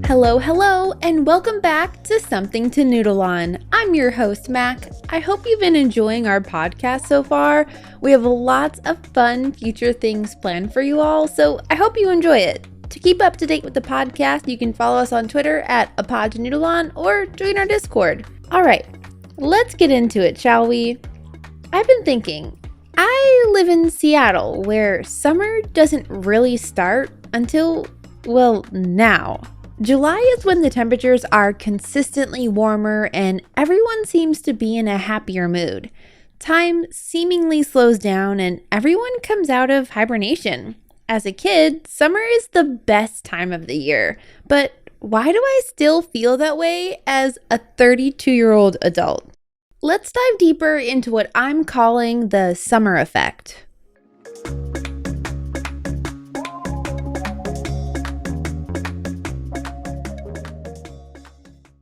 Hello, and welcome back to Something to Noodle On. I'm your host, Mac. I hope you've been enjoying our podcast so far. We have lots of fun future things planned for you all, so I hope you enjoy it. To keep up to date with the podcast, you can follow us on Twitter at A Pod to Noodle On or join our Discord. All right, let's get into it, shall we? I've been thinking, I live in Seattle, where summer doesn't really start until, well, now. July is when the temperatures are consistently warmer and everyone seems to be in a happier mood. Time seemingly slows down and everyone comes out of hibernation. As a kid, summer is the best time of the year, but why do I still feel that way as a 32-year-old adult? Let's dive deeper into what I'm calling the summer effect.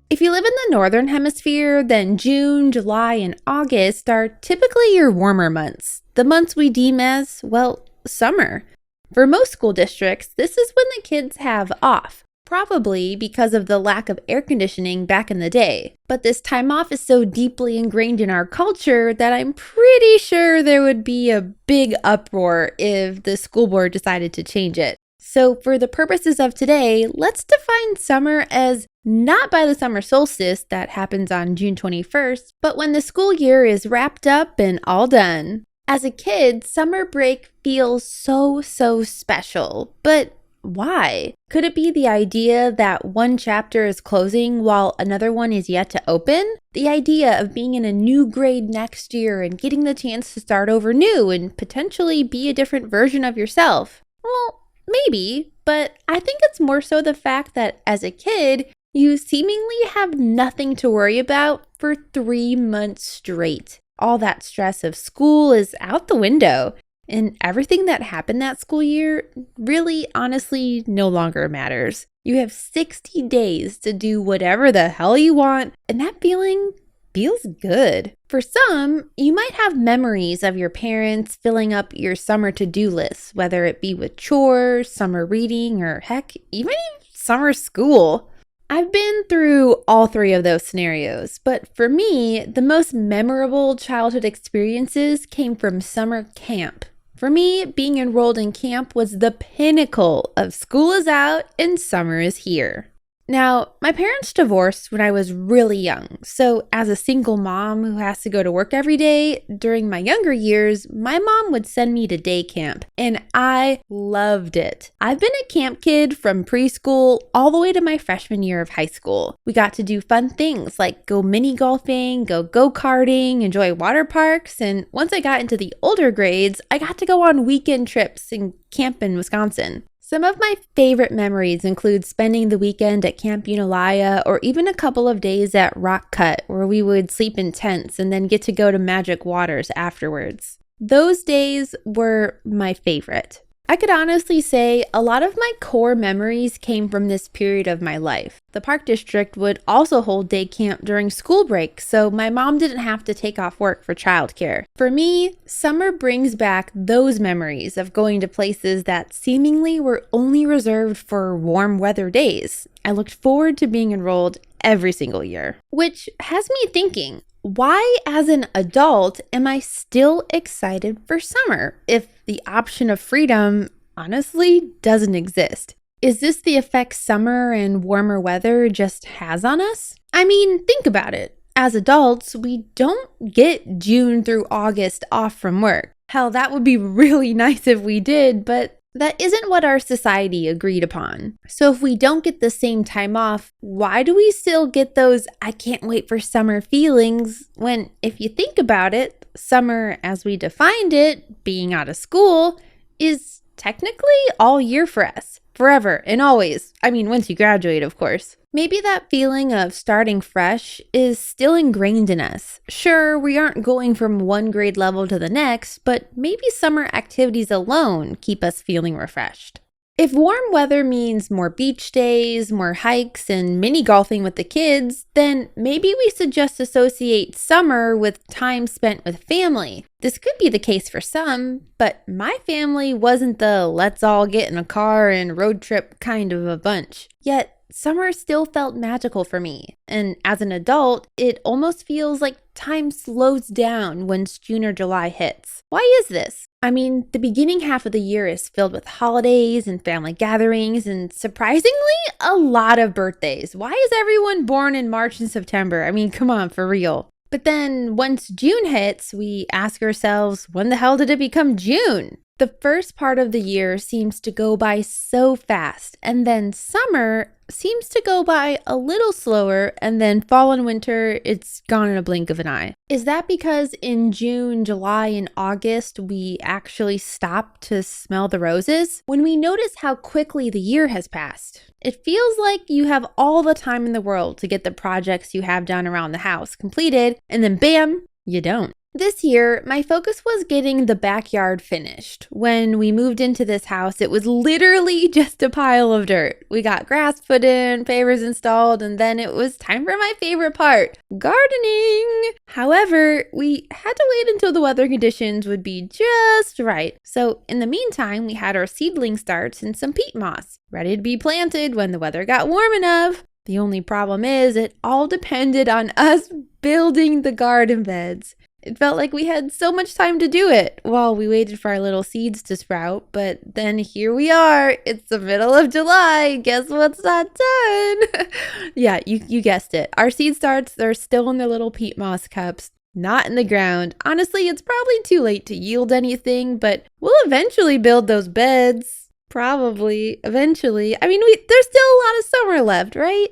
If you live in the northern hemisphere, then June, July, and August are typically your warmer months, the months we deem as, well, summer. For most school districts, this is when the kids have off, probably because of the lack of air conditioning back in the day. But this time off is so deeply ingrained in our culture that I'm pretty sure there would be a big uproar if the school board decided to change it. So for the purposes of today, let's define summer as not by the summer solstice that happens on June 21st, but when the school year is wrapped up and all done. As a kid, summer break feels so special, but why? Could it be the idea that one chapter is closing while another one is yet to open? The idea of being in a new grade next year and getting the chance to start over new and potentially be a different version of yourself? Well, maybe, but I think it's more so the fact that as a kid, you seemingly have nothing to worry about for 3 months straight. All that stress of school is out the window, and everything that happened that school year really, honestly, no longer matters. You have 60 days to do whatever the hell you want, and that feeling feels good. For some, you might have memories of your parents filling up your summer to-do list, whether it be with chores, summer reading, or heck, even summer school. I've been through all three of those scenarios, but for me, the most memorable childhood experiences came from summer camp. For me, being enrolled in camp was the pinnacle of school is out and summer is here. Now, my parents divorced when I was really young, so as a single mom who has to go to work every day, during my younger years, my mom would send me to day camp, and I loved it. I've been a camp kid from preschool all the way to my freshman year of high school. We got to do fun things like go mini golfing, go go-karting, enjoy water parks, and once I got into the older grades, I got to go on weekend trips and camp in Wisconsin. Some of my favorite memories include spending the weekend at Camp Unalaya or even a couple of days at Rock Cut where we would sleep in tents and then get to go to Magic Waters afterwards. Those days were my favorite. I could honestly say a lot of my core memories came from this period of my life. The Park District would also hold day camp during school break, so my mom didn't have to take off work for childcare. For me, summer brings back those memories of going to places that seemingly were only reserved for warm weather days. I looked forward to being enrolled every single year, which has me thinking, why, as an adult, am I still excited for summer if the option of freedom honestly doesn't exist? Is this the effect summer and warmer weather just has on us? I mean, think about it. As adults, we don't get June through August off from work. Hell, that would be really nice if we did, but that isn't what our society agreed upon. So if we don't get the same time off, why do we still get those I can't wait for summer feelings when, if you think about it, summer as we defined it, being out of school, is technically all year for us. Forever and always. I mean, once you graduate, of course. Maybe that feeling of starting fresh is still ingrained in us. Sure, we aren't going from one grade level to the next, but maybe summer activities alone keep us feeling refreshed. If warm weather means more beach days, more hikes, and mini golfing with the kids, then maybe we should just associate summer with time spent with family. This could be the case for some, but my family wasn't the let's all get in a car and road trip kind of a bunch. Yet, summer still felt magical for me. And as an adult, it almost feels like time slows down once June or July hits. Why is this? I mean, the beginning half of the year is filled with holidays and family gatherings and surprisingly, a lot of birthdays. Why is everyone born in March and September? I mean, come on, for real. But then once June hits, we ask ourselves, when the hell did it become June? The first part of the year seems to go by so fast, and then summer seems to go by a little slower, and then fall and winter, it's gone in a blink of an eye. Is that because in June, July, and August, we actually stop to smell the roses? When we notice how quickly the year has passed, it feels like you have all the time in the world to get the projects you have done around the house completed, and then bam, you don't. This year, my focus was getting the backyard finished. When we moved into this house, it was literally just a pile of dirt. We got grass put in, pavers installed, and then it was time for my favorite part, gardening. However, we had to wait until the weather conditions would be just right. So in the meantime, we had our seedling starts and some peat moss ready to be planted when the weather got warm enough. The only problem is it all depended on us building the garden beds. It felt like we had so much time to do it while we waited for our little seeds to sprout, but then here we are. It's the middle of July. Guess what's not done? Yeah, you guessed it. Our seed starts, they're still in their little peat moss cups, not in the ground. Honestly, it's probably too late to yield anything, but we'll eventually build those beds. Probably, eventually. I mean, there's still a lot of summer left, right?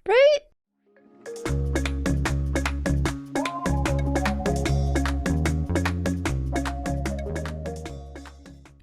Right?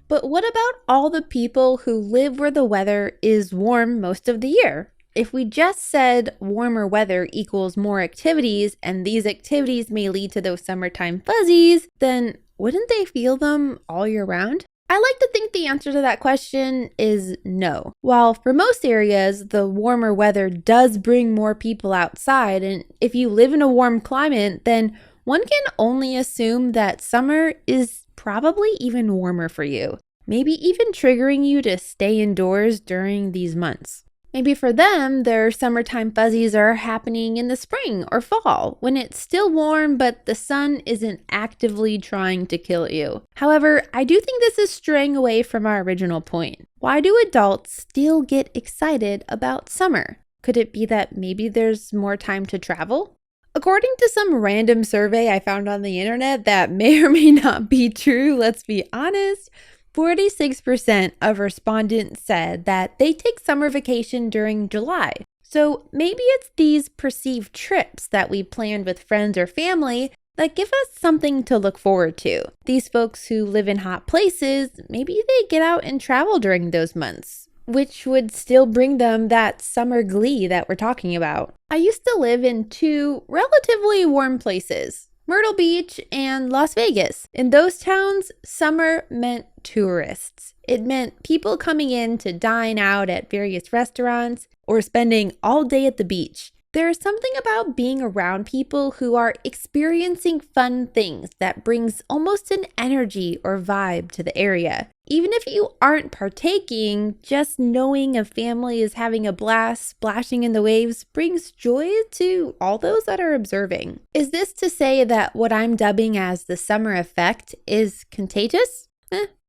But what about all the people who live where the weather is warm most of the year? If we just said warmer weather equals more activities, and these activities may lead to those summertime fuzzies, then wouldn't they feel them all year round? I like to think the answer to that question is no. While for most areas, the warmer weather does bring more people outside, and if you live in a warm climate, then one can only assume that summer is probably even warmer for you, maybe even triggering you to stay indoors during these months. Maybe for them, their summertime fuzzies are happening in the spring or fall when it's still warm but the sun isn't actively trying to kill you. However, I do think this is straying away from our original point. Why do adults still get excited about summer? Could it be that maybe there's more time to travel? According to some random survey I found on the internet that may or may not be true, let's be honest, 46% of respondents said that they take summer vacation during July. So maybe it's these perceived trips that we planned with friends or family that give us something to look forward to. These folks who live in hot places, maybe they get out and travel during those months, which would still bring them that summer glee that we're talking about. I used to live in two relatively warm places, Myrtle Beach and Las Vegas. In those towns, summer meant tourists. It meant people coming in to dine out at various restaurants or spending all day at the beach. There is something about being around people who are experiencing fun things that brings almost an energy or vibe to the area. Even if you aren't partaking, just knowing a family is having a blast splashing in the waves brings joy to all those that are observing. Is this to say that what I'm dubbing as the summer effect is contagious?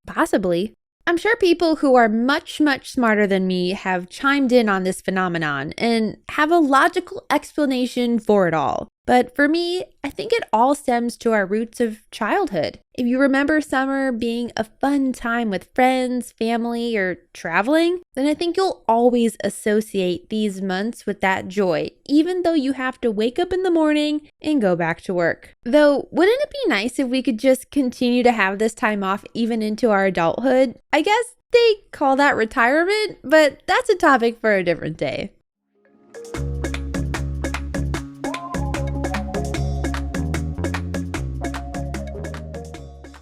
Possibly. I'm sure people who are much, much smarter than me have chimed in on this phenomenon and have a logical explanation for it all. But for me, I think it all stems to our roots of childhood. If you remember summer being a fun time with friends, family, or traveling, then I think you'll always associate these months with that joy, even though you have to wake up in the morning and go back to work. Though, wouldn't it be nice if we could just continue to have this time off even into our adulthood? I guess they call that retirement, but that's a topic for a different day.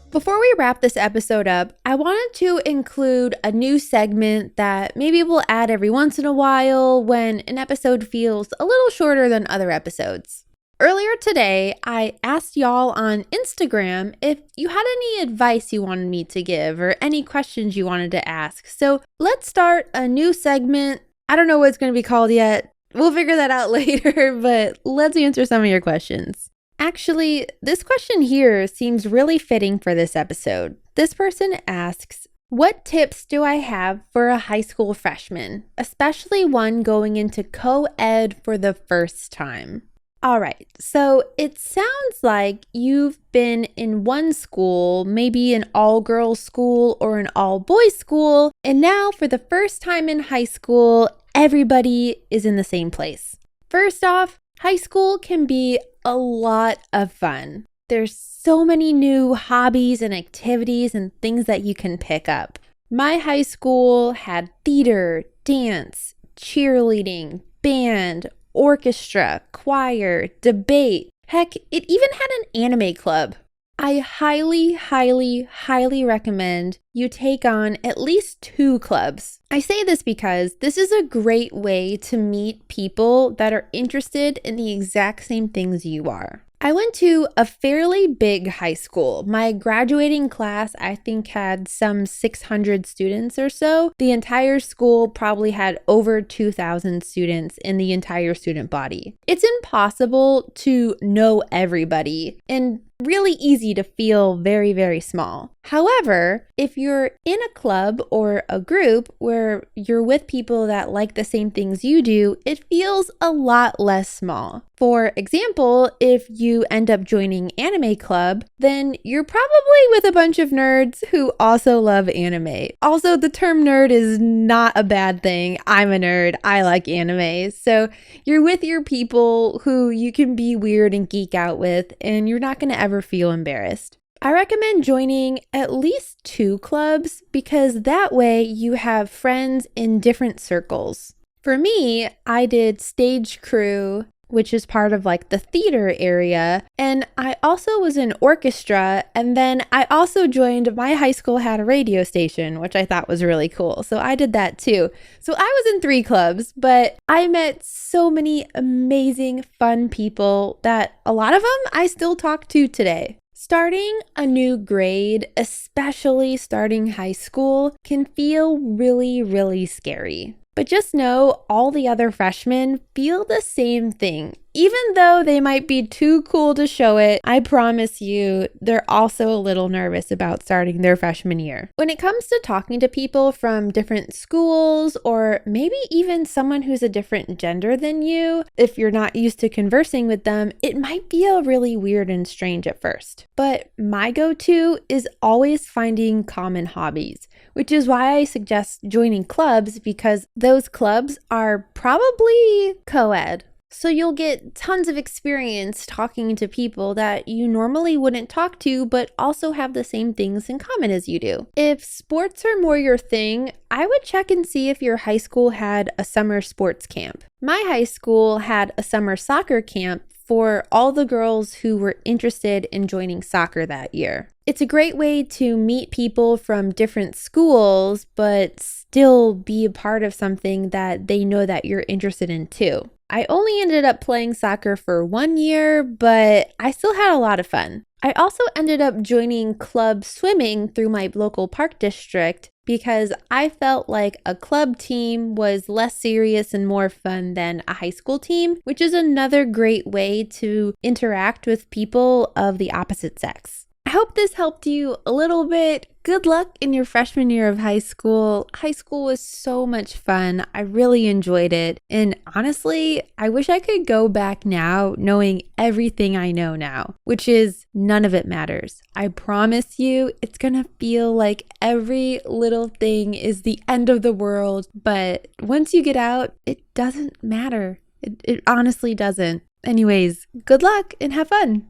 Before we wrap this episode up, I wanted to include a new segment that maybe we'll add every once in a while when an episode feels a little shorter than other episodes. Earlier today, I asked y'all on Instagram if you had any advice you wanted me to give or any questions you wanted to ask. So let's start a new segment I don't know what it's going to be called yet. We'll figure that out later, but let's answer some of your questions. Actually, this question here seems really fitting for this episode. This person asks, what tips do I have for a high school freshman, especially one going into co-ed for the first time? All right, so it sounds like you've been in one school, maybe an all-girls school or an all-boys school, and now for the first time in high school, everybody is in the same place. First off, high school can be a lot of fun. There's so many new hobbies and activities and things that you can pick up. My high school had theater, dance, cheerleading, band, orchestra, choir, debate. Heck, it even had an anime club. I highly, highly, highly recommend you take on at least 2 clubs. I say this because this is a great way to meet people that are interested in the exact same things you are. I went to a fairly big high school. My graduating class, I think, had some 600 students or so. The entire school probably had over 2,000 students in the entire student body. It's impossible to know everybody and really easy to feel very, very small. However, if you're in a club or a group where you're with people that like the same things you do, it feels a lot less small. For example, if you end up joining anime club, then you're probably with a bunch of nerds who also love anime. Also, the term nerd is not a bad thing. I'm a nerd. I like anime. So you're with your people who you can be weird and geek out with, and you're not going to ever feel embarrassed. I recommend joining at least 2 clubs because that way you have friends in different circles. For me, I did stage crew, which is part of like the theater area. And I also was in orchestra. And then I also joined, my high school had a radio station, which I thought was really cool. So I did that too. So I was in 3 clubs, but I met so many amazing, fun people that a lot of them I still talk to today. Starting a new grade, especially starting high school, can feel really, really scary. But just know all the other freshmen feel the same thing. Even though they might be too cool to show it, I promise you, they're also a little nervous about starting their freshman year. When it comes to talking to people from different schools, or maybe even someone who's a different gender than you, if you're not used to conversing with them, it might feel really weird and strange at first. But my go-to is always finding common hobbies, which is why I suggest joining clubs, because those clubs are probably co-ed. So you'll get tons of experience talking to people that you normally wouldn't talk to, but also have the same things in common as you do. If sports are more your thing, I would check and see if your high school had a summer sports camp. My high school had a summer soccer camp for all the girls who were interested in joining soccer that year. It's a great way to meet people from different schools, but still be a part of something that they know that you're interested in too. I only ended up playing soccer for 1 year, but I still had a lot of fun. I also ended up joining club swimming through my local park district because I felt like a club team was less serious and more fun than a high school team, which is another great way to interact with people of the opposite sex. I hope this helped you a little bit. Good luck in your freshman year of high school. High school was so much fun. I really enjoyed it. And honestly, I wish I could go back now knowing everything I know now, which is none of it matters. I promise you, it's gonna feel like every little thing is the end of the world. But once you get out, it doesn't matter. It honestly doesn't. Anyways, good luck and have fun.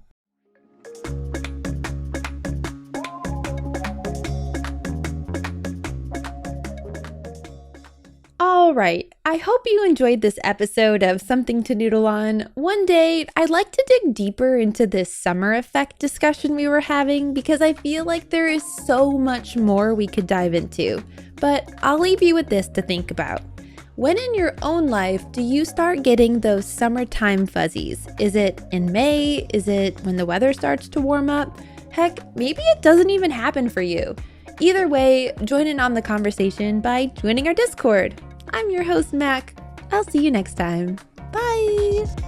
All right, I hope you enjoyed this episode of Something to Noodle On. One day, I'd like to dig deeper into this summer effect discussion we were having because I feel like there is so much more we could dive into. But I'll leave you with this to think about. When in your own life do you start getting those summertime fuzzies? Is it in May? Is it when the weather starts to warm up? Heck, maybe it doesn't even happen for you. Either way, join in on the conversation by joining our Discord. I'm your host, Mac. I'll see you next time. Bye.